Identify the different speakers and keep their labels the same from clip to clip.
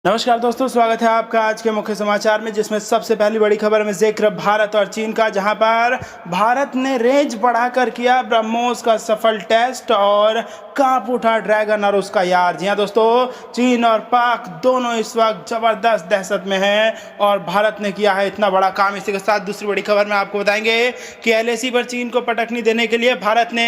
Speaker 1: नमस्कार दोस्तों, स्वागत है आपका आज के मुख्य समाचार में, जिसमें सबसे पहली बड़ी खबर में जिक्र भारत और चीन का, जहां पर भारत ने रेंज बढ़ाकर किया ब्रह्मोस का सफल टेस्ट और कांप उठा ड्रैगन और उसका यार। जी हां दोस्तों, चीन और पाक दोनों इस वक्त जबरदस्त दहशत में हैं और भारत ने किया है इतना बड़ा काम। इसी के साथ दूसरी बड़ी खबर में आपको बताएंगे कि एलएसी पर चीन को पटकनी देने के लिए भारत ने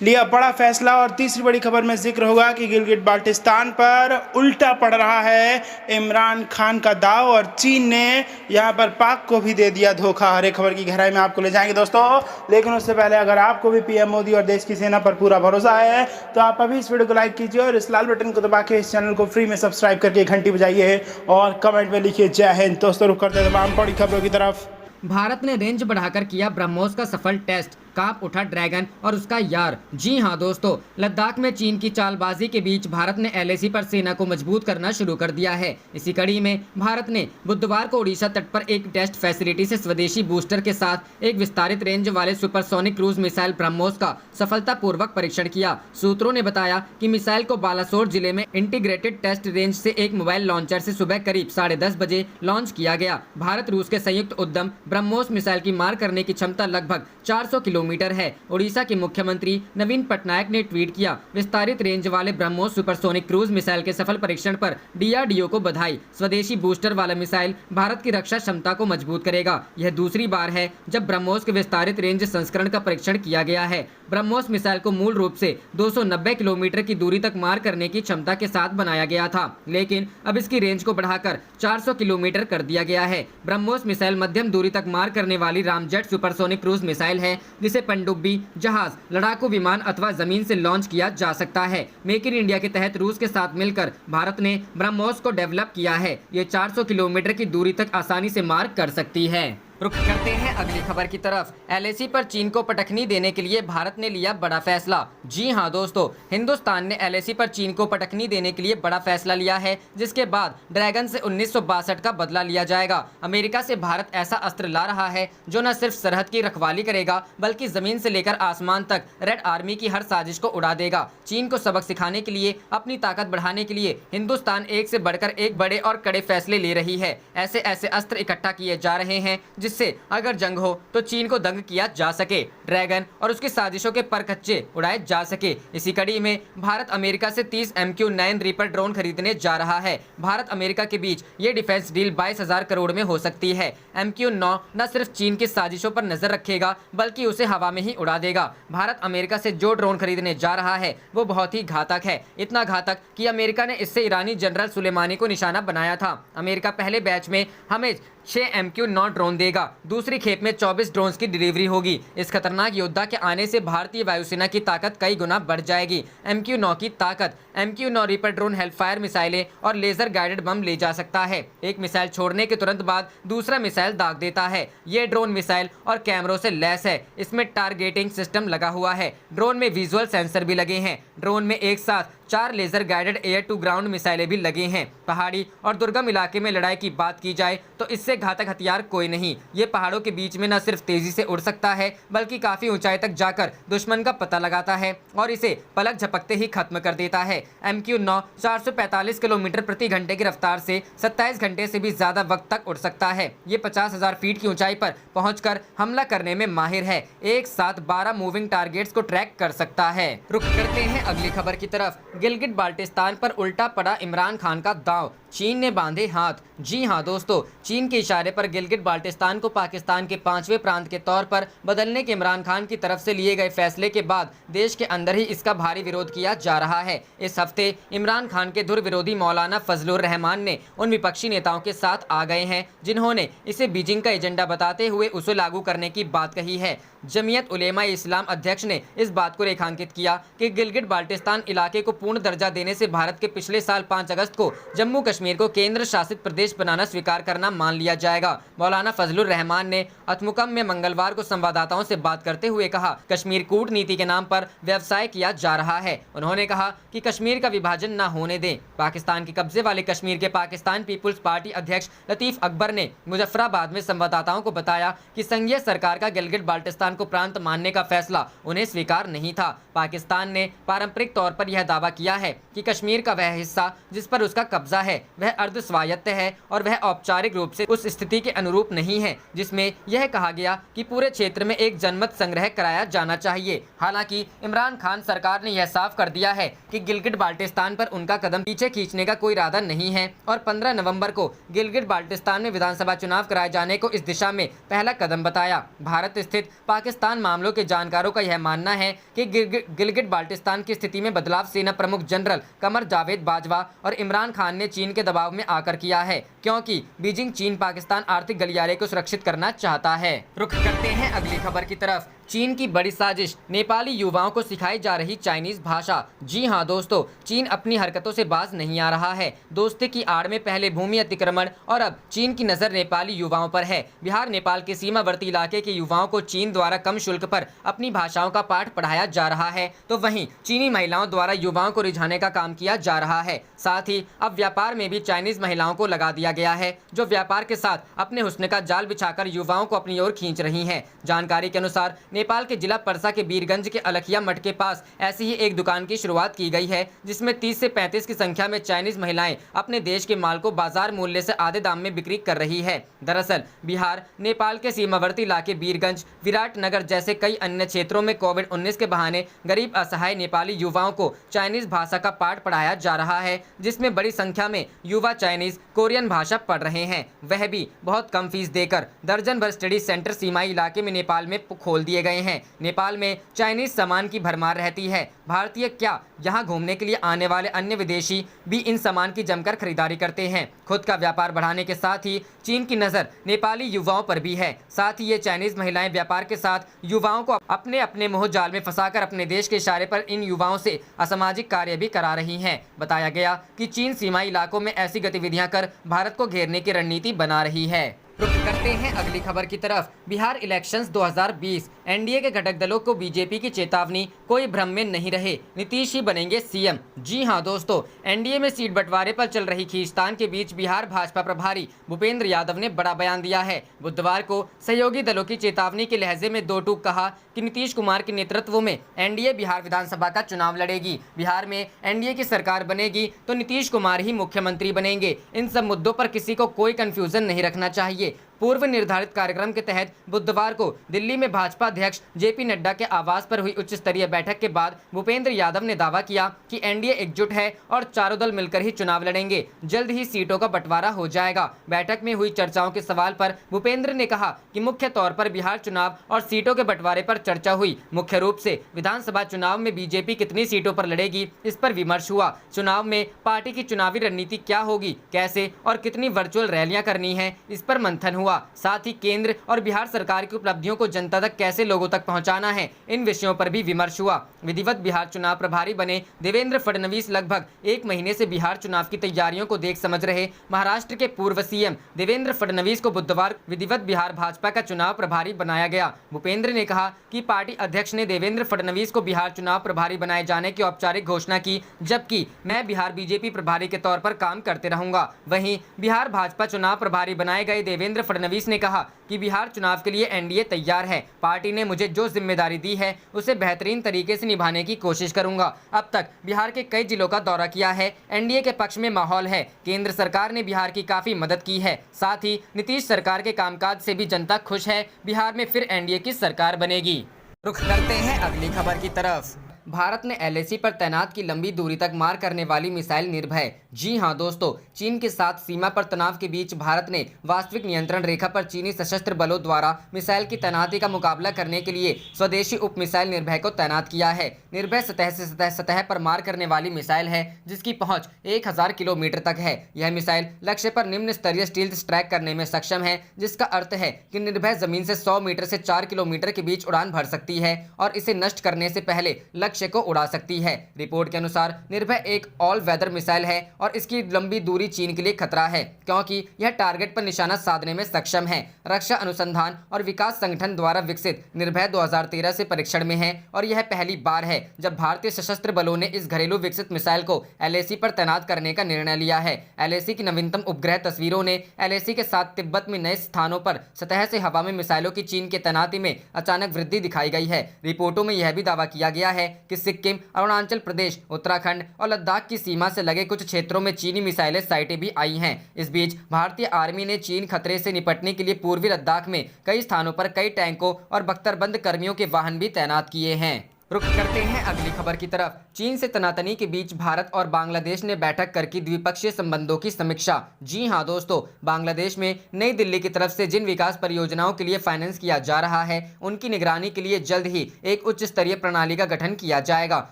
Speaker 1: लिया बड़ा फैसला। और तीसरी बड़ी खबर में जिक्र होगा कि गिलगिट बाल्टिस्तान पर उल्टा पड़ रहा है इमरान खान का दाव और चीन ने यहां पर पाक को भी दे दिया धोखा। हर एक खबर की गहराई में आपको ले जाएंगे दोस्तों, लेकिन उससे पहले अगर आपको भी पीएम मोदी और देश की सेना पर पूरा भरोसा है तो आप अभी इस वीडियो को लाइक कीजिए और इस लाल बटन को दबा के इस चैनल को फ्री में सब्सक्राइब करके घंटी बजाइए और कमेंट में लिखिए जय हिंद। दोस्तों रुक करते तमाम बड़ी खबरों की तरफ।
Speaker 2: भारत ने रेंज बढ़ाकर किया ब्रह्मोस का सफल टेस्ट, कांप उठा ड्रैगन और उसका यार। जी हां दोस्तों, लद्दाख में चीन की चालबाजी के बीच भारत ने एलएसी पर सेना को मजबूत करना शुरू कर दिया है। इसी कड़ी में भारत ने बुधवार को ओडिशा तट पर एक टेस्ट फैसिलिटी से स्वदेशी बूस्टर के साथ एक विस्तारित रेंज वाले सुपरसोनिक क्रूज मिसाइल ब्रह्मोस का सफलतापूर्वक परीक्षण किया। सूत्रों ने बताया कि मिसाइल को बालासोर जिले में इंटीग्रेटेड टेस्ट रेंज से एक मोबाइल लॉन्चर से सुबह करीब 10:30 बजे लॉन्च किया गया। भारत रूस के संयुक्त उद्यम ब्रह्मोस मिसाइल की मार करने की क्षमता लगभग 400 किलोमीटर है। ओडिशा के मुख्यमंत्री नवीन पटनायक ने ट्वीट किया, विस्तारित रेंज वाले ब्रह्मोस सुपरसोनिक क्रूज मिसाइल के सफल परीक्षण पर डीआरडीओ को बधाई। स्वदेशी बूस्टर वाला मिसाइल भारत की रक्षा क्षमता को मजबूत करेगा। यह दूसरी बार है जब ब्रह्मोस के विस्तारित रेंज संस्करण का परीक्षण किया गया है। ब्रह्मोस मिसाइल को मूल रूप से 290 किलोमीटर की दूरी तक मार करने की क्षमता के साथ बनाया गया था, लेकिन अब इसकी रेंज को बढ़ाकर 400 किलोमीटर कर दिया गया है। ब्रह्मोस मिसाइल मध्यम दूरी तक मार करने वाली रामजेट सुपरसोनिक क्रूज मिसाइल है, जिसे पनडुब्बी, जहाज, लड़ाकू विमान अथवा जमीन से लॉन्च किया जा सकता है। मेक इन इंडिया के तहत रूस के साथ मिलकर भारत ने ब्रह्मोस को डेवलप किया है। ये 400 किलोमीटर की दूरी तक आसानी से मार कर सकती है। रुक करते हैं अगली खबर की तरफ। एलएसी पर चीन को पटखनी देने के लिए भारत ने लिया बड़ा फैसला। जी हां दोस्तों, हिंदुस्तान ने एलएसी पर चीन को पटखनी देने के लिए बड़ा फैसला लिया है, जिसके बाद ड्रैगन से 1962 का बदला लिया जाएगा। अमेरिका से भारत ऐसा अस्त्र ला रहा है जो न सिर्फ सरहद की रखवाली करेगा, बल्कि जमीन से लेकर आसमान तक रेड आर्मी की हर साजिश को उड़ा देगा। चीन को सबक सिखाने के लिए, अपनी ताकत बढ़ाने के लिए हिंदुस्तान एक से बढ़कर एक बड़े और कड़े फैसले ले रही है। ऐसे ऐसे अस्त्र इकट्ठा किए जा रहे हैं जिससे अगर जंग हो तो चीन को दंग किया जा सके, ड्रैगन और उसकी साजिशों के परखच्चे उड़ाए जा सके। इसी कड़ी में भारत अमेरिका से 30 MQ-9 रीपर ड्रोन खरीदने जा रहा है। भारत अमेरिका के बीच ये डिफेंस डील 22,000 करोड़ में हो सकती है। MQ-9 न सिर्फ चीन की साजिशों पर नजर रखेगा, बल्कि उसे हवा में ही उड़ा देगा। भारत अमेरिका से जो ड्रोन खरीदने जा रहा है वो बहुत ही घातक है, इतना घातक कि अमेरिका ने इससे ईरानी जनरल सुलेमानी को निशाना बनाया था। अमेरिका पहले बैच में हमें 6 MQ-9 ड्रोन देगा, दूसरी खेप में 24 ड्रोन्स की डिलीवरी होगी। इस खतरनाक योद्धा के आने से भारतीय वायुसेना की ताकत कई गुना बढ़ जाएगी। MQ-9 की ताकत, MQ-9 रीपर ड्रोन हेल्पफायर मिसाइलें और लेजर गाइडेड बम ले जा सकता है। एक मिसाइल छोड़ने के तुरंत बाद दूसरा मिसाइल दाग देता है। ये ड्रोन मिसाइल और कैमरों से लैस है। इसमें टारगेटिंग सिस्टम लगा हुआ है। ड्रोन में विजुअल सेंसर भी लगे हैं। ड्रोन में एक साथ 4 laser guided air to ground मिसाइलें भी लगे हैं। पहाड़ी और दुर्गम इलाके में लड़ाई की बात की जाए तो इससे घातक हथियार कोई नहीं। ये पहाड़ों के बीच में न सिर्फ तेजी से उड़ सकता है, बल्कि काफी ऊंचाई तक जाकर दुश्मन का पता लगाता है और इसे पलक झपकते ही खत्म कर देता है। MQ-9 445 किलोमीटर प्रति घंटे की रफ्तार से 27 घंटे से भी ज्यादा वक्त तक उड़ सकता है। ये 50,000 फीट की ऊंचाई पर पहुंचकर हमला करने में माहिर है। एक साथ 12 मूविंग टारगेट्स को ट्रैक कर सकता है। रुक करते हैं अगली खबर की तरफ। गिलगिट बाल्टिस्तान पर उल्टा पड़ा इमरान खान का दांव, चीन ने बांधे हाथ। जी हां दोस्तों, चीन के इशारे पर गिलगिट बाल्टिस्तान को पाकिस्तान के 5वें प्रांत के तौर पर बदलने के इमरान खान की तरफ से लिए गए फैसले के बाद देश के अंदर ही इसका भारी विरोध किया जा रहा है। इस हफ्ते इमरान खान के धुर विरोधी मौलाना फजलुर रहमान ने उन विपक्षी नेताओं के साथ आ गए हैं जिन्होंने इसे बीजिंग का एजेंडा बताते हुए उसे लागू करने की बात कही है। जमीयत उलेमा इस्लाम अध्यक्ष ने इस बात को रेखांकित किया कि गिलगिट बाल्टिस्तान इलाके को पूर्ण दर्जा देने से भारत के पिछले साल 5 अगस्त को जम्मू कश्मीर को केंद्र शासित प्रदेश बनाना स्वीकार करना मान लिया जाएगा। मौलाना फजलुर रहमान ने अतमुकम में मंगलवार को संवाददाताओं से बात करते हुए कहा, कश्मीर कूटनीति के नाम पर व्यवसाय किया जा रहा है। उन्होंने कहा कि कश्मीर का विभाजन न होने दें। पाकिस्तान के कब्जे वाले कश्मीर के पाकिस्तान पीपुल्स पार्टी अध्यक्ष लतीफ अकबर ने मुजफ्फराबाद में संवाददाताओं को बताया कि संघीय सरकार का गिलगिट बाल्टिस्तान को प्रांत मानने का फैसला उन्हें स्वीकार नहीं था। पाकिस्तान ने पारंपरिक तौर पर यह दावा किया है कि कश्मीर का वह हिस्सा जिस पर उसका कब्जा है वह अर्ध स्वायत्त है और वह औपचारिक रूप से उस स्थिति के अनुरूप नहीं है जिसमें यह कहा गया कि पूरे क्षेत्र में एक जनमत संग्रह कराया जाना चाहिए। हालांकि इमरान खान सरकार ने यह साफ कर दिया है कि गिलगिट बाल्टिस्तान पर उनका कदम पीछे खींचने का कोई इरादा नहीं है और 15 नवंबर को गिलगिट बाल्टिस्तान में विधानसभा चुनाव कराए जाने को इस दिशा में पहला कदम बताया। भारत स्थित पाकिस्तान मामलों के जानकारों का यह मानना है कि गिलगिट बाल्टिस्तान की स्थिति में बदलाव सेना प्रमुख जनरल कमर जावेद बाजवा और इमरान खान ने चीन के दबाव में आकर किया है, क्योंकि बीजिंग चीन पाकिस्तान आर्थिक गलियारे को सुरक्षित करना चाहता है। रुख करते हैं अगली खबर की तरफ। चीन की बड़ी साजिश, नेपाली युवाओं को सिखाई जा रही चाइनीज भाषा। जी हां दोस्तों, चीन अपनी हरकतों से बाज नहीं आ रहा है। दोस्ती की आड़ में पहले भूमि अतिक्रमण और अब चीन की नजर नेपाली युवाओं पर है। बिहार नेपाल के सीमावर्ती इलाके के युवाओं को चीन द्वारा कम शुल्क पर अपनी भाषाओं का पाठ पढ़ाया जा रहा है, तो वहीं चीनी महिलाओं द्वारा युवाओं को रिझाने का काम किया जा रहा है। साथ ही अब व्यापार में भी चाइनीज महिलाओं को लगा दिया गया है, जो व्यापार के साथ अपने हुस्न का जाल बिछाकर युवाओं को अपनी ओर खींच रही हैं। जानकारी के अनुसार नेपाल के जिला परसा के बीरगंज के अलखिया मठ के पास ऐसी ही एक दुकान की शुरुआत की गई है, जिसमें 30 से 35 की संख्या में चाइनीज महिलाएं अपने देश के माल को बाजार मूल्य से आधे दाम में बिक्री कर रही है। दरअसल बिहार नेपाल के सीमावर्ती इलाके बीरगंज, विराटनगर जैसे कई अन्य क्षेत्रों में कोविड-19 के बहाने गरीब असहाय नेपाली युवाओं को चाइनीज भाषा का पाठ पढ़ाया जा रहा है, जिसमें बड़ी संख्या में युवा चाइनीज कोरियन भाषा पढ़ रहे हैं, वह भी बहुत कम फीस देकर। दर्जन भर स्टडी सेंटर सीमाई इलाके में नेपाल में खोल दिए गए हैं। नेपाल में चाइनीज सामान की भरमार रहती है। भारतीय क्या, यहाँ घूमने के लिए आने वाले अन्य विदेशी भी इन सामान की जमकर खरीदारी करते हैं। खुद का व्यापार बढ़ाने के साथ ही चीन की नज़र नेपाली युवाओं पर भी है। साथ ही ये चाइनीज महिलाएं व्यापार के साथ युवाओं को अपने अपने मोह जाल में फंसाकर अपने देश के इशारे पर इन युवाओं से असामाजिक कार्य भी करा रही हैं। बताया गया कि चीन सीमाई इलाकों में ऐसी गतिविधियां कर भारत को घेरने की रणनीति बना रही है। रुख करते हैं अगली खबर की तरफ। बिहार इलेक्शंस 2020, एनडीए के घटक दलों को बीजेपी की चेतावनी, कोई भ्रम में नहीं रहे, नीतीश ही बनेंगे सीएम। जी हां दोस्तों, एनडीए में सीट बंटवारे पर चल रही खींचतान के बीच बिहार भाजपा प्रभारी भूपेंद्र यादव ने बड़ा बयान दिया है। बुधवार को सहयोगी दलों की चेतावनी के लहजे में दो टूक कहा कि नीतीश कुमार के नेतृत्व में एनडीए बिहार विधानसभा का चुनाव लड़ेगी। बिहार में एनडीए की सरकार बनेगी तो नीतीश कुमार ही मुख्यमंत्री बनेंगे। इन सब मुद्दों पर किसी को कोई कंफ्यूजन नहीं रखना चाहिए। पूर्व निर्धारित कार्यक्रम के तहत बुधवार को दिल्ली में भाजपा अध्यक्ष जेपी नड्डा के आवास पर हुई उच्च स्तरीय बैठक के बाद भूपेंद्र यादव ने दावा किया कि एनडीए एकजुट है और चारों दल मिलकर ही चुनाव लड़ेंगे। जल्द ही सीटों का बंटवारा हो जाएगा। बैठक में हुई चर्चाओं के सवाल पर भूपेंद्र ने कहा कि मुख्य तौर पर बिहार चुनाव और सीटों के बंटवारे पर चर्चा हुई। मुख्य रूप से विधानसभा चुनाव में बीजेपी कितनी सीटों पर लड़ेगी, इस पर विमर्श हुआ। चुनाव में पार्टी की चुनावी रणनीति क्या होगी, कैसे और कितनी वर्चुअल रैलियां करनी है, इस पर मंथन हुआ। साथ ही केंद्र और बिहार सरकार की उपलब्धियों को जनता तक कैसे लोगों तक पहुंचाना है, इन विषयों पर भी विमर्श हुआ। विधिवत बिहार चुनाव प्रभारी बने देवेंद्र फडणवीस लगभग एक महीने से बिहार चुनाव की तैयारियों को देख समझ रहे महाराष्ट्र के पूर्व सीएम देवेंद्र फडणवीस को बुधवार विधिवत बिहार भाजपा का चुनाव प्रभारी बनाया गया। भूपेंद्र ने कहा कि पार्टी अध्यक्ष ने देवेंद्र फडणवीस को बिहार चुनाव प्रभारी बनाए जाने की औपचारिक घोषणा की, जबकि मैं बिहार बीजेपी प्रभारी के तौर पर काम करते रहूंगा। वहीं बिहार भाजपा चुनाव प्रभारी बनाए गए देवेंद्र फडणवीस ने कहा कि बिहार चुनाव के लिए एनडीए तैयार है। पार्टी ने मुझे जो जिम्मेदारी दी है उसे बेहतरीन तरीके से निभाने की कोशिश करूंगा। अब तक बिहार के कई जिलों का दौरा किया है। एनडीए के पक्ष में माहौल है। केंद्र सरकार ने बिहार की काफी मदद की है। साथ ही नीतीश सरकार के कामकाज से भी जनता खुश है। बिहार में फिर एनडीए की सरकार बनेगी। रुख करते हैं अगली खबर की तरफ। भारत ने एलएसी पर तैनात की लंबी दूरी तक मार करने वाली मिसाइल निर्भय। जी हां दोस्तों, चीन के साथ सीमा पर तनाव के बीच भारत ने वास्तविक नियंत्रण रेखा पर चीनी सशस्त्र बलों द्वारा मिसाइल की तैनाती का मुकाबला करने के लिए स्वदेशी उप मिसाइल निर्भय को तैनात किया है। निर्भय सतह से सतह पर मार करने वाली मिसाइल है, जिसकी पहुंच 1000 किलोमीटर तक है। यह मिसाइल लक्ष्य पर निम्न स्तरीय स्टील्थ स्ट्राइक करने में सक्षम है, जिसका अर्थ है कि निर्भय जमीन से 100 मीटर से 4 किलोमीटर के बीच उड़ान भर सकती है और इसे नष्ट करने से पहले लक्ष्य को उड़ा सकती है। रिपोर्ट के अनुसार निर्भय एक ऑल वेदर मिसाइल है और इसकी लंबी दूरी चीन के लिए खतरा है, क्योंकि यह टारगेट पर निशाना साधने में सक्षम है। रक्षा अनुसंधान और विकास संगठन द्वारा विकसित निर्भय 2013 से परीक्षण में है और यह पहली बार है जब भारतीय सशस्त्र बलों ने इस घरेलू विकसित मिसाइल को एलएसी पर तैनात करने का निर्णय लिया है। एलएसी की नवीनतम उपग्रह तस्वीरों ने एलएसी के साथ तिब्बत में नए स्थानों पर सतह से हवा में मिसाइलों की चीन के तैनाती में अचानक वृद्धि दिखाई गई है। रिपोर्टों में यह भी दावा किया गया है कि सिक्किम, अरुणाचल प्रदेश, उत्तराखंड और लद्दाख की सीमा से लगे कुछ क्षेत्रों में चीनी मिसाइलें साइटें भी आई हैं। इस बीच भारतीय आर्मी ने चीन खतरे से निपटने के लिए पूर्वी लद्दाख में कई स्थानों पर कई टैंकों और बख्तरबंद कर्मियों के वाहन भी तैनात किए हैं। रुक करते हैं अगली खबर की तरफ। चीन से तनातनी के बीच भारत और बांग्लादेश ने बैठक कर की द्विपक्षीय संबंधों की समीक्षा। जी हां दोस्तों, बांग्लादेश में नई दिल्ली की तरफ से जिन विकास परियोजनाओं के लिए फाइनेंस किया जा रहा है, उनकी निगरानी के लिए जल्द ही एक उच्च स्तरीय प्रणाली का गठन किया जाएगा।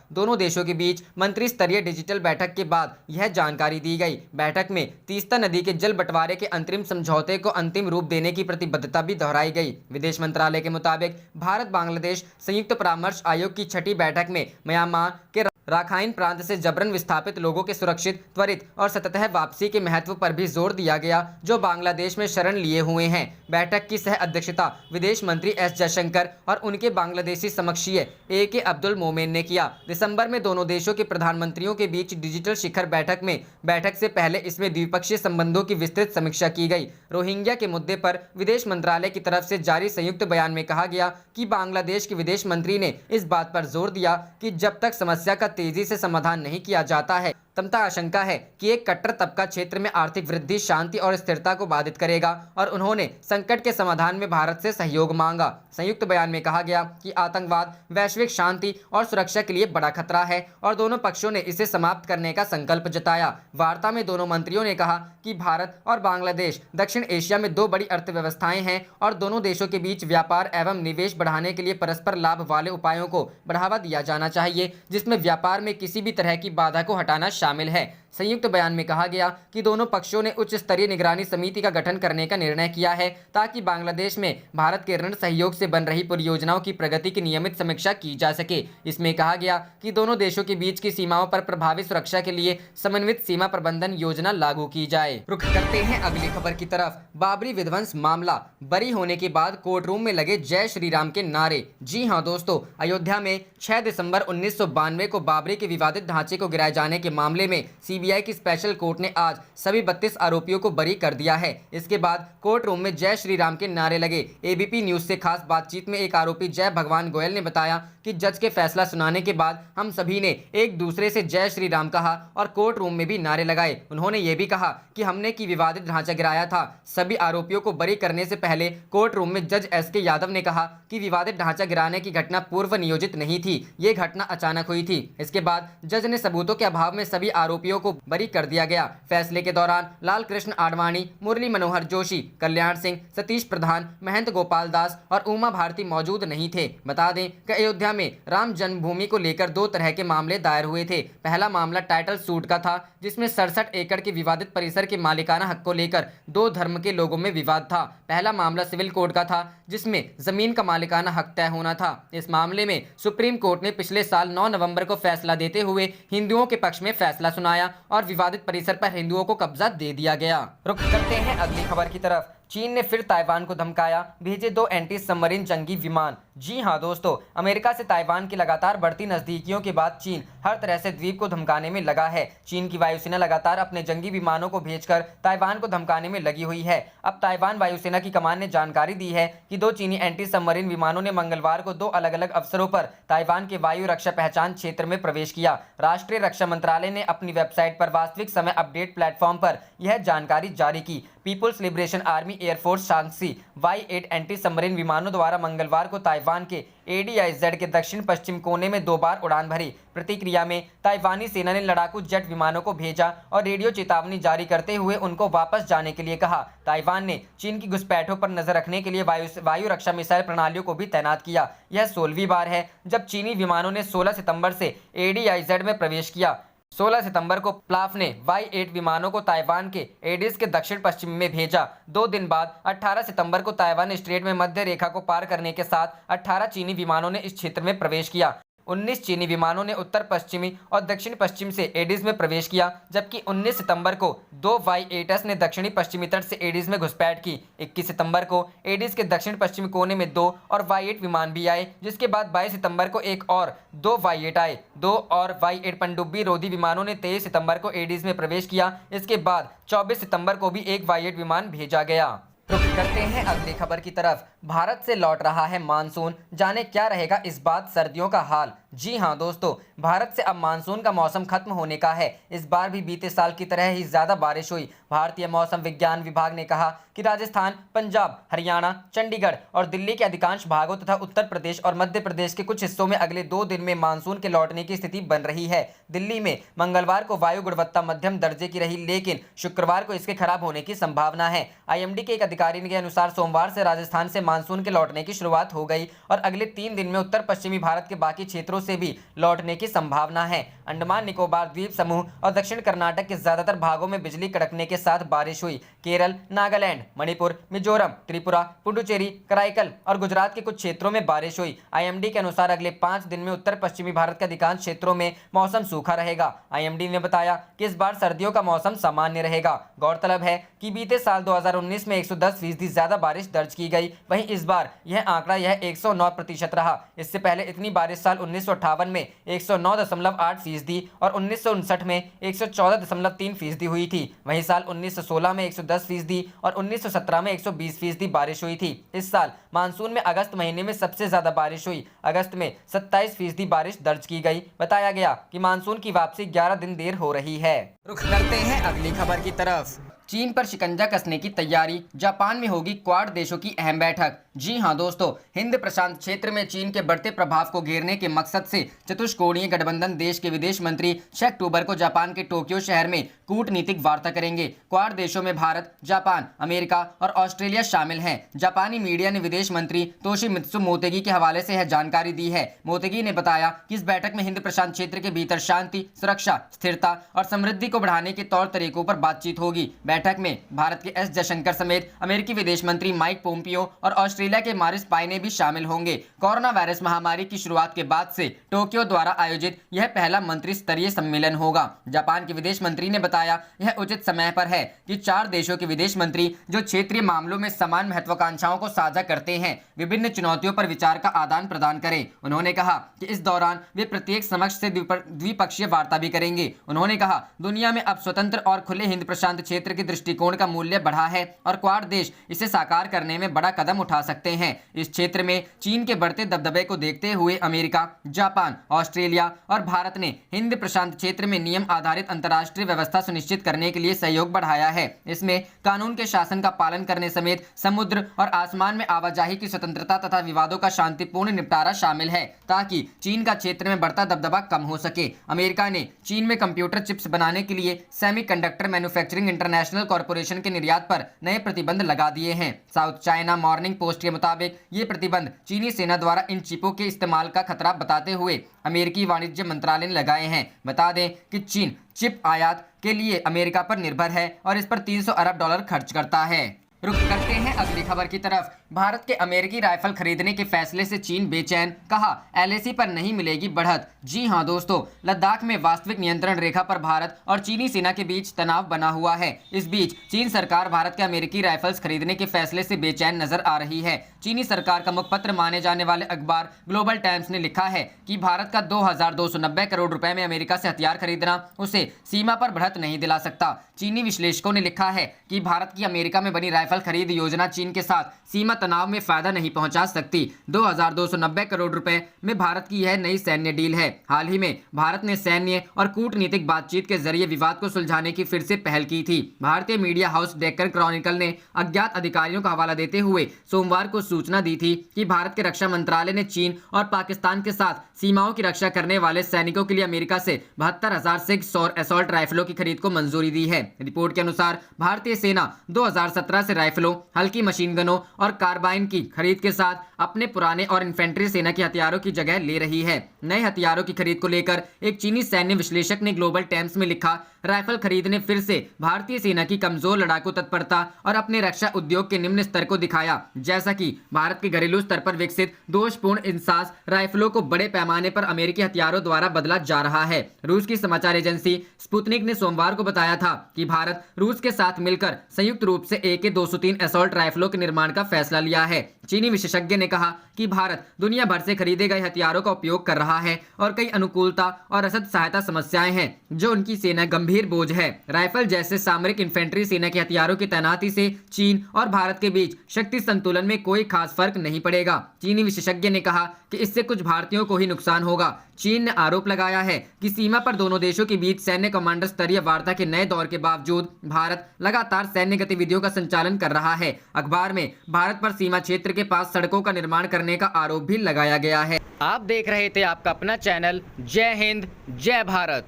Speaker 2: दोनों देशों के बीच मंत्री स्तरीय डिजिटल बैठक के बाद यह जानकारी दी गई। बैठक में तीस्ता नदी के जल बंटवारे के अंतरिम समझौते को अंतिम रूप देने की प्रतिबद्धता भी दोहराई गई। विदेश मंत्रालय के मुताबिक भारत बांग्लादेश संयुक्त परामर्श आयोग की छठी बैठक में म्यांमार के राखाइन प्रांत से जबरन विस्थापित लोगों के सुरक्षित, त्वरित और सततः वापसी के महत्व पर भी जोर दिया गया, जो बांग्लादेश में शरण लिए हुए हैं। बैठक की सह अध्यक्षता विदेश मंत्री एस जयशंकर और उनके बांग्लादेशी समकक्षीय AK अब्दुल मोमेन ने किया। दिसंबर में दोनों देशों के प्रधानमंत्रियों के बीच डिजिटल शिखर बैठक से पहले इसमें द्विपक्षीय संबंधों की विस्तृत समीक्षा की गई। रोहिंग्या के मुद्दे पर विदेश मंत्रालय की तरफ से जारी संयुक्त बयान में कहा गया कि बांग्लादेश के विदेश मंत्री ने इस बात पर जोर दिया कि जब तक समस्या का तेजी से समाधान नहीं किया जाता है, तब तक आशंका है कि एक कट्टर तबका क्षेत्र में आर्थिक वृद्धि, शांति और स्थिरता को बाधित करेगा, और उन्होंने संकट के समाधान में भारत से सहयोग मांगा। संयुक्त बयान में कहा गया कि आतंकवाद वैश्विक शांति और सुरक्षा के लिए बड़ा खतरा है और दोनों पक्षों ने इसे समाप्त करने का संकल्प जताया। वार्ता में दोनों मंत्रियों ने कहा कि भारत और बांग्लादेश दक्षिण एशिया में दो बड़ी अर्थव्यवस्थाएं हैं और दोनों देशों के बीच व्यापार एवं निवेश बढ़ाने के लिए परस्पर लाभ वाले उपायों को बढ़ावा दिया जाना चाहिए, जिसमें व्यापार में किसी भी तरह की बाधा को हटाना शामिल है। संयुक्त बयान में कहा गया कि दोनों पक्षों ने उच्च स्तरीय निगरानी समिति का गठन करने का निर्णय किया है, ताकि बांग्लादेश में भारत के ऋण सहयोग से बन रही परियोजनाओं की प्रगति की नियमित समीक्षा की जा सके। इसमें कहा गया कि दोनों देशों के बीच की सीमाओं पर प्रभावी सुरक्षा के लिए समन्वित सीमा प्रबंधन योजना लागू की जाए। रुख करते हैं अगली खबर की तरफ। बाबरी विध्वंस मामला, बरी होने के बाद कोर्ट रूम में लगे जय श्री राम के नारे। जी हां दोस्तों, अयोध्या में 6 दिसंबर 1992 को बाबरी के विवादित ढांचे को गिराए जाने के मामले में CBI की स्पेशल कोर्ट ने आज सभी 32 आरोपियों को बरी कर दिया है। इसके बाद कोर्ट रूम में जय श्री राम के नारे लगे। ABP न्यूज से खास बातचीत में एक आरोपी जय भगवान गोयल ने बताया कि जज के फैसला सुनाने के बाद हम सभी ने एक दूसरे से जय श्री राम कहा और कोर्ट रूम में भी नारे लगाए। उन्होंने ये भी कहा कि हमने की विवादित ढांचा गिराया था। सभी आरोपियों को बरी करने से पहले कोर्ट रूम में जज SK यादव ने कहा कि विवादित ढांचा गिराने की घटना पूर्व नियोजित नहीं थी, ये घटना अचानक हुई थी। इसके बाद जज ने सबूतों के अभाव में सभी आरोपियों को बरी कर दिया गया। फैसले के दौरान लाल कृष्ण आडवाणी, मुरली मनोहर जोशी, कल्याण सिंह, सतीश प्रधान, महंत गोपाल दास और उमा भारती मौजूद नहीं थे। बता दें कि अयोध्या में राम जन्मभूमि को लेकर 2 तरह के मामले दायर हुए थे। पहला मामला टाइटल सूट का था, जिसमें 67 एकड़ के विवादित परिसर के मालिकाना हक को लेकर 2 धर्म के लोगों में विवाद था। पहला मामला सिविल कोड का था, जिसमें जमीन का मालिकाना हक तय होना था। इस मामले में सुप्रीम कोर्ट ने पिछले साल 9 नवंबर को फैसला देते हुए हिंदुओं के पक्ष में फैसला सुनाया और विवादित परिसर पर हिंदुओं को कब्जा दे दिया गया। रुख करते हैं अगली खबर की तरफ। चीन ने फिर ताइवान को धमकाया, भेजे 2 एंटी सबमरीन जंगी विमान। जी हां दोस्तों, अमेरिका से ताइवान की लगातार बढ़ती नजदीकियों के बाद चीन हर तरह से द्वीप को धमकाने में लगा है। चीन की वायुसेना लगातार अपने जंगी विमानों को भेजकर ताइवान को धमकाने में लगी हुई है। अब ताइवान वायुसेना की कमान ने जानकारी दी है कि 2 चीनी एंटी सबमरीन विमानों ने मंगलवार को 2 अलग अलग अवसरों पर ताइवान के वायु रक्षा पहचान क्षेत्र में प्रवेश किया। राष्ट्रीय रक्षा मंत्रालय ने अपनी वेबसाइट पर वास्तविक समय अपडेट प्लेटफॉर्म पर यह जानकारी जारी की। Peoples liberation army air force Shaanxi Y-8 anti submarine विमानों द्वारा मंगलवार को ताइवान के ADIZ के दक्षिण पश्चिम कोने में 2 बार उड़ान भरी। प्रतिक्रिया में ताइवानी सेना ने लड़ाकू जेट विमानों को भेजा और रेडियो चेतावनी जारी करते हुए उनको वापस जाने के लिए कहा। ताइवान ने चीन की घुसपैठों पर नजर रखने के लिए वायु रक्षा मिसाइल प्रणालियों को भी तैनात किया। यह 16वीं बार है जब चीनी विमानों ने 16 सितंबर से ADIZ में प्रवेश किया। 16 सितंबर को प्लाफ ने Y-8 विमानों को ताइवान के एडिस के दक्षिण पश्चिम में भेजा। 2 दिन बाद 18 सितंबर को ताइवान स्ट्रेट में मध्य रेखा को पार करने के साथ 18 चीनी विमानों ने इस क्षेत्र में प्रवेश किया। 19 चीनी विमानों ने उत्तर पश्चिमी और दक्षिण पश्चिम से एडिस में प्रवेश किया, जबकि 19 सितंबर को 2 Y-8s ने दक्षिणी पश्चिमी तट से एडिस में घुसपैठ की। 21 सितंबर को एडिस के दक्षिण पश्चिमी कोने में 2 और Y-8 विमान भी आए, जिसके बाद 22 सितंबर को एक और 2 Y-8 आए। 2 और Y-8 पनडुब्बी रोधी विमानों ने 23 सितंबर को एडिस में प्रवेश किया। इसके बाद 24 सितंबर को भी एक Y-8 विमान भेजा गया। रुख करते हैं अगली खबर की तरफ। भारत से लौट रहा है मानसून, जाने क्या रहेगा इस बार सर्दियों का हाल। जी हां दोस्तों, भारत से अब मानसून का मौसम खत्म होने का है। इस बार भी बीते साल की तरह ही ज्यादा बारिश हुई। भारतीय मौसम विज्ञान विभाग ने कहा कि राजस्थान, पंजाब, हरियाणा, चंडीगढ़ और दिल्ली के अधिकांश भागों तथा उत्तर प्रदेश और मध्य प्रदेश के कुछ हिस्सों में अगले 2 दिन में मानसून के लौटने की स्थिति बन रही है। दिल्ली में मंगलवार को वायु गुणवत्ता मध्यम दर्जे की रही, लेकिन शुक्रवार को इसके खराब होने की संभावना है। आईएमडी के एक अधिकारी के अनुसार सोमवार से राजस्थान से मानसून के लौटने की शुरुआत हो गई और अगले 3 दिन में उत्तर पश्चिमी भारत के बाकी क्षेत्रों से भी लौटने की संभावना है। अंडमान निकोबार द्वीप समूह और दक्षिण कर्नाटक के ज्यादातर भागों में बिजली कड़कने के साथ बारिश हुई। केरल, नागालैंड, मणिपुर, मिजोरम, त्रिपुरा, पुडुचेरी, कराईकल और गुजरात के कुछ क्षेत्रों में बारिश हुई। आईएमडी के अनुसार अगले 5 दिन में उत्तर पश्चिमी भारत के अधिकांश क्षेत्रों में मौसम सूखा रहेगा। आईएमडी ने बताया कि इस बार सर्दियों का मौसम सामान्य रहेगा। गौरतलब है कि बीते साल 2019 में 110% ज्यादा बारिश दर्ज की गई। वहीं इस बार यह आंकड़ा 109% रहा। इससे पहले इतनी बारिश साल 1958 में 109.8% और 1959 में 114.3% हुई थी। वहीं साल 1916 में 110% और 1917 में 120% बारिश हुई थी। इस साल मानसून में अगस्त महीने में सबसे ज्यादा बारिश हुई। अगस्त में 27% बारिश दर्ज की गई। बताया गया कि मानसून की वापसी 11 दिन देर हो रही है। रुख करते हैं अगली खबर की तरफ। चीन पर शिकंजा कसने की तैयारी, जापान में होगी क्वाड देशों की अहम बैठक। जी हां दोस्तों, हिंद प्रशांत क्षेत्र में चीन के बढ़ते प्रभाव को घेरने के मकसद से चतुष्कोणीय गठबंधन देश के विदेश मंत्री 6 अक्टूबर को जापान के टोक्यो शहर में कूटनीतिक वार्ता करेंगे। क्वाड देशों में भारत, जापान, अमेरिका और ऑस्ट्रेलिया शामिल हैं। जापानी मीडिया ने विदेश मंत्री तोशिमित्सु मोतेगी के हवाले से यह जानकारी दी है। मोतेगी ने बताया कि इस बैठक में हिंद प्रशांत क्षेत्र के भीतर शांति, सुरक्षा, स्थिरता और समृद्धि को बढ़ाने के तौर तरीकों पर बातचीत होगी। बैठक में भारत के एस जयशंकर समेत अमेरिकी विदेश मंत्री माइक पोम्पियो और ऑस्ट्रेलिया के मारिस पायने भी शामिल होंगे। कोरोना वायरस महामारी की शुरुआत के बाद से टोक्यो द्वारा आयोजित यह पहला मंत्री स्तरीय सम्मेलन होगा। जापान के विदेश मंत्री ने बताया यह उचित समय पर है कि 4 देशों के विदेश मंत्री जो क्षेत्रीय मामलों में समान महत्वाकांक्षाओं को साझा करते हैं, विभिन्न चुनौतियों पर विचार का आदान प्रदान करें। उन्होंने कहा कि इस दौरान वे प्रत्येक समक्ष से द्विपक्षीय वार्ता भी करेंगे। उन्होंने कहा दुनिया में अब स्वतंत्र और खुले हिंद प्रशांत क्षेत्र के दृष्टिकोण का मूल्य बढ़ा है और क्वाड देश इसे साकार करने में बड़ा कदम उठा सकते हैं। इस क्षेत्र में चीन के बढ़ते दबदबे को देखते हुए अमेरिका, जापान, ऑस्ट्रेलिया और भारत ने हिंद प्रशांत क्षेत्र में नियम आधारित अंतर्राष्ट्रीय व्यवस्था सुनिश्चित करने के लिए सहयोग बढ़ाया है। इसमें कानून के शासन का पालन करने समेत समुद्र और आसमान में आवाजाही की स्वतंत्रता तथा विवादों का शांतिपूर्ण निपटारा शामिल है, ताकि चीन का क्षेत्र में बढ़ता दबदबा कम हो सके। अमेरिका ने चीन में कंप्यूटर चिप्स बनाने के लिए सेमीकंडक्टर मैन्युफैक्चरिंग इंटरनेशनल कॉर्पोरेशन के निर्यात पर नए प्रतिबंध लगा दिए हैं। साउथ चाइना मॉर्निंग पोस्ट के मुताबिक ये प्रतिबंध चीनी सेना द्वारा इन चिपों के इस्तेमाल का खतरा बताते हुए अमेरिकी वाणिज्य मंत्रालय ने लगाए हैं। बता दें कि चीन चिप आयात के लिए अमेरिका पर निर्भर है और इस पर $300 अरब खर्च करता है। रुक करते हैं अगली खबर की तरफ। भारत के अमेरिकी राइफल खरीदने के फैसले से चीन बेचैन, कहा एलएसी पर नहीं मिलेगी बढ़त। जी हां दोस्तों, लद्दाख में वास्तविक नियंत्रण रेखा पर भारत और चीनी सेना के बीच तनाव बना हुआ है। इस बीच चीन सरकार भारत के अमेरिकी राइफल्स खरीदने के फैसले से बेचैन नजर आ रही है। चीनी सरकार का मुखपत्र माने जाने वाले अखबार ग्लोबल टाइम्स ने लिखा है कि भारत का 2290 करोड़ रुपए में अमेरिका से हथियार खरीदना उसे सीमा पर बढ़त नहीं दिला सकता। चीनी विश्लेषकों ने लिखा है कि भारत की अमेरिका में बनी राइफल खरीद योजना चीन के साथ सीमा तनाव में फायदा नहीं पहुंचा सकती। 2290 करोड़ रुपए में भारत की यह नई सैन्य डील है। हाल ही में भारत ने सैन्य और कूटनीतिक बातचीत के जरिए विवाद को सुलझाने की फिर से पहल की थी। भारतीय मीडिया हाउस डेक्कन क्रॉनिकल ने अज्ञात अधिकारियों का हवाला देते हुए सोमवार को सूचना दी थी कि भारत के रक्षा मंत्रालय ने चीन और पाकिस्तान के साथ सीमाओं की रक्षा करने वाले सैनिकों के लिए अमेरिका से 72,000 सिक्स और असॉल्ट राइफलों की खरीद को मंजूरी दी है। रिपोर्ट के अनुसार भारतीय सेना 2017 से राइफलों, हल्की मशीन गनों और कार्बाइन की खरीद के साथ अपने पुराने और इन्फेंट्री सेना के हथियारों की जगह ले रही है। नए हथियारों की खरीद को लेकर एक चीनी सैन्य विश्लेषक ने ग्लोबल टाइम्स में लिखा, राइफल खरीद ने फिर से भारतीय सेना की कमजोर लड़ाकू तत्परता और अपने रक्षा उद्योग के निम्न स्तर को दिखाया। जैसा कि भारत के घरेलू स्तर पर विकसित दोषपूर्ण इंसास राइफलों को बड़े पैमाने पर अमेरिकी हथियारों द्वारा बदला जा रहा है। रूस की समाचार एजेंसी स्पुतनिक ने सोमवार को बताया था कि भारत रूस के साथ मिलकर संयुक्त रूप से AK-203 असॉल्ट राइफलों के निर्माण का फैसला लिया है। चीनी विशेषज्ञ ने कहा कि भारत दुनिया भर से खरीदे गए हथियारों का उपयोग कर रहा है और कई अनुकूलता और रसद सहायता समस्याएं हैं जो उनकी सेना गंभीर बोझ है। राइफल जैसे सामरिक इन्फेंट्री सेना के हथियारों की तैनाती से चीन और भारत के बीच शक्ति संतुलन में कोई खास फर्क नहीं पड़ेगा। चीनी विशेषज्ञ ने कहा कि इससे कुछ भारतीयों को ही नुकसान होगा। चीन ने आरोप लगाया है कि सीमा पर दोनों देशों के बीच सैन्य कमांडर स्तरीय वार्ता के नए दौर के बावजूद भारत लगातार सैन्य गतिविधियों का संचालन कर रहा है। अखबार में भारत पर सीमा क्षेत्र के पास सड़कों का निर्माण करने का आरोप भी लगाया गया है। आप देख रहे थे आपका अपना चैनल जय हिंद जय भारत।